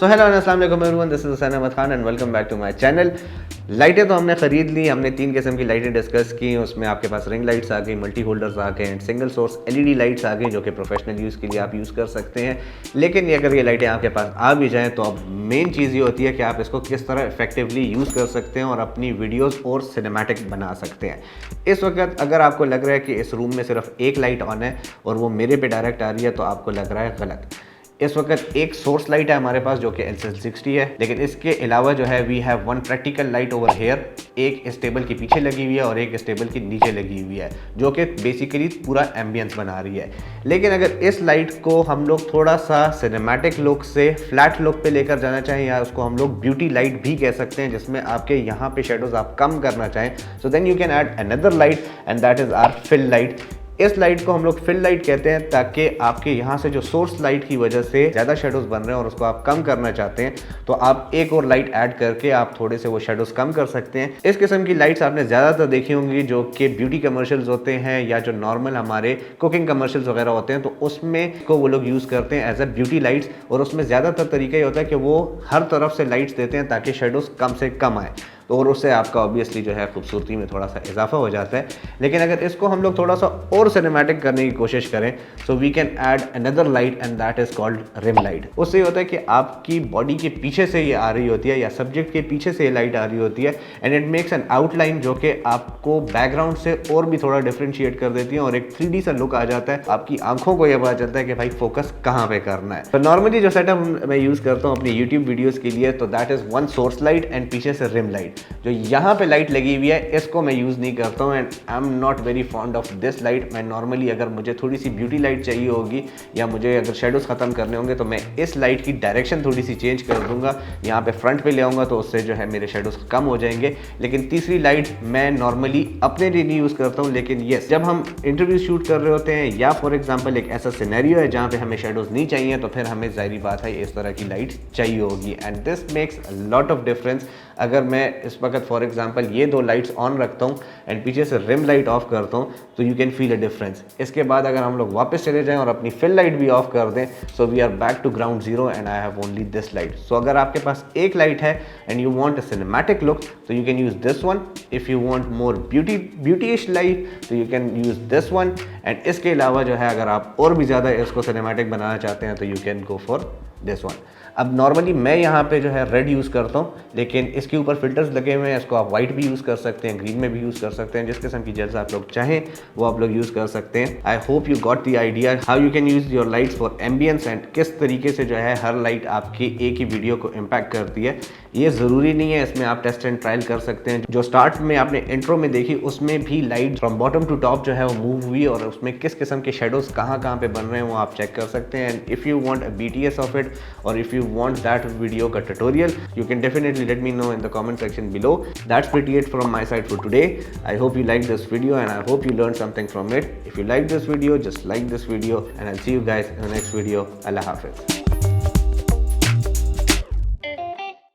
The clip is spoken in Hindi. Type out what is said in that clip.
सो हेलो अस्सलाम वालेकुम everyone, this is Hussain Ahmed Khan and welcome back to my channel. लाइटें तो हमने ख़रीद ली, हमने 3 किस्म की लाइटें डिस्कस की। उसमें आपके पास रिंग लाइट्स आ गई, मल्टी होल्डर्स आ गए and single source LED lights आ गई जो कि प्रोफेशनल यूज़ के लिए आप यूज़ कर सकते हैं। लेकिन ये अगर ये लाइटें आपके पास आ भी जाएँ तो अब मेन चीज़ ये होती है कि आप इसको किस तरह इफेक्टिवली यूज़ कर सकते हैं और अपनी वीडियोज़ और सिनेमैटिक बना सकते हैं। इस वक्त अगर आपको लग रहा है कि इस रूम में सिर्फ एक लाइट ऑन है और वो मेरे पे डायरेक्ट आ रही है तो आपको लग रहा है गलत। इस वक्त एक सोर्स लाइट है हमारे पास जो कि LCD है, लेकिन इसके अलावा जो है we have one practical light over here. एक इस टेबल के पीछे लगी हुई है और एक इस टेबल के नीचे लगी हुई है जो कि बेसिकली पूरा एम्बियंस बना रही है। लेकिन अगर इस लाइट को हम लोग थोड़ा सा सिनेमैटिक लुक से फ्लैट लुक पे लेकर जाना चाहें या उसको हम लोग ब्यूटी लाइट भी कह सकते हैं, जिसमें आपके यहाँ पे शेडोज आप कम करना चाहें, so then you can add another light and that is our fill light. इस लाइट को हम लोग फिल लाइट कहते हैं ताकि आपके यहाँ से जो सोर्स लाइट की वजह से ज़्यादा शेडोज बन रहे हैं और उसको आप कम करना चाहते हैं तो आप एक और लाइट ऐड करके आप थोड़े से वो शेडोज कम कर सकते हैं। इस किस्म की लाइट्स आपने ज़्यादातर देखी होंगी जो कि ब्यूटी कमर्शियल्स होते हैं या जो नॉर्मल हमारे कुकिंग कमर्शियल्स वगैरह होते हैं, तो उसमें को वो लोग यूज़ करते हैं एज अ ब्यूटी लाइट्स। और उसमें ज़्यादातर तरीका ये होता है कि वो हर तरफ से लाइट्स देते हैं ताकि शेडोज कम से कम आए, तो और उससे आपका ऑब्वियसली जो है खूबसूरती में थोड़ा सा इजाफा हो जाता है। लेकिन अगर इसको हम लोग थोड़ा सा और सिनेमैटिक करने की कोशिश करें so we can add another light and that is called rim light. उससे ये होता है कि आपकी बॉडी के पीछे से ये आ रही होती है या सब्जेक्ट के पीछे से ये लाइट आ रही होती है and it makes an outline जो कि आपको बैकग्राउंड से और भी थोड़ा डिफ्रेंशिएट कर देती है और एक 3D सा लुक आ जाता है। आपकी आंखों को यह पता चलता है कि भाई फोकस कहाँ पे करना है। तो नॉर्मली जो सेटअप मैं यूज़ करता हूँ अपनी यूट्यूब वीडियोज़ के लिए, तो that is one source light and पीछे से रिम लाइट। जो यहाँ पे लाइट लगी हुई है इसको मैं यूज़ नहीं करता हूँ and I am not very fond of this light. मैं नॉर्मली अगर मुझे थोड़ी सी ब्यूटी लाइट चाहिए होगी या मुझे अगर शेडोज ख़त्म करने होंगे तो मैं इस लाइट की डायरेक्शन थोड़ी सी चेंज कर दूंगा, यहाँ पे फ्रंट पे ले आऊँगा तो उससे जो है मेरे शेडोज कम हो जाएंगे। लेकिन तीसरी लाइट मैं नॉर्मली अपने लिए नहीं यूज़ करता हूँ। लेकिन येस, जब हम इंटरव्यू शूट कर रहे होते हैं या फॉर एग्जाम्पल एक ऐसा सिनेरियो है जहाँ पे हमें शेडोज नहीं चाहिए तो फिर हमें ज़ाहिरी बात है इस तरह की लाइट चाहिए होगी and this makes a lot of difference. अगर मैं इस वक्त फॉर एग्जांपल ये 2 लाइट्स ऑन रखता हूँ एंड पीछे से रिम लाइट ऑफ करता हूँ तो you can feel a difference. इसके बाद अगर हम लोग वापस चले जाएं और अपनी फिल लाइट भी ऑफ कर दें so we are back to ground zero and I have only this light. So अगर आपके पास एक लाइट है and you want a cinematic look तो you can use this one. If you want more beautyish light तो you can use this one and इसके अलावा जो है अगर आप और भी ज़्यादा इसको सिनेमैटिक बनाना चाहते हैं तो you can go for this one. अब नॉर्मली मैं यहाँ पे जो है रेड यूज़ करता हूँ, लेकिन इसके ऊपर फिल्टर्स लगे हुए हैं, इसको आप वाइट भी यूज़ कर सकते हैं, ग्रीन में भी यूज़ कर सकते हैं, जिस किस्म की जेल्स आप लोग चाहें वो आप लोग यूज़ कर सकते हैं। I hope you got the idea how you can use your lights for ambience and किस तरीके से जो है हर लाइट आपकी एक ही वीडियो को इम्पैक्ट करती है। ये ज़रूरी नहीं है, इसमें आप टेस्ट एंड ट्रायल कर सकते हैं। जो स्टार्ट में आपने इंट्रो में देखी उसमें भी light from bottom to top जो है वो मूव हुई और उसमें किस किस्म के शेडोज कहाँ पे बन रहे हैं वो आप चेक कर सकते हैं। And if you want a BTS of it और if you want that video ka tutorial you can definitely let me know in the comment section below. That's pretty it from my side for today. I hope you liked this video and I hope you learned something from it. If you like this video, just like this video and I'll see you guys in the next video. Allah Hafiz.